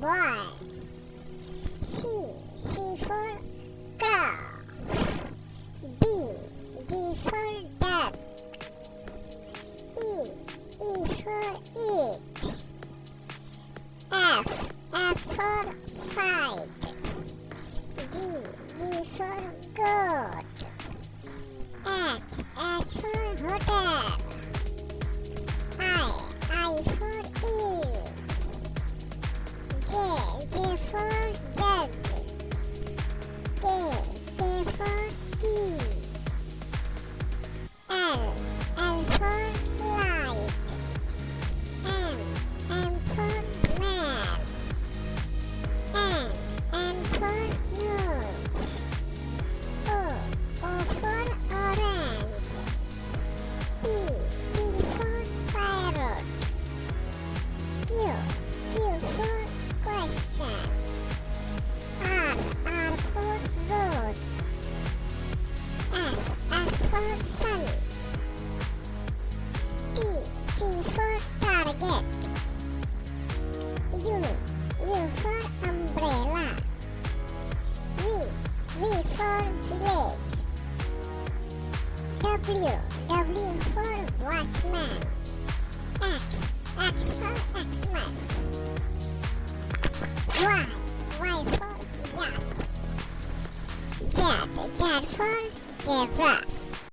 boy. C for crow. D for duck. E for eat. F for fight. G for goat. H for hotel. I for eel. J for jug. K for key. L for light. M for man. N for nose. O for orange. P for parrot. Q for question. R for rose. S for sun. T for target. U for umbrella. V for village. W for watchman. X for Xmas. Y for yacht. Z for zebra.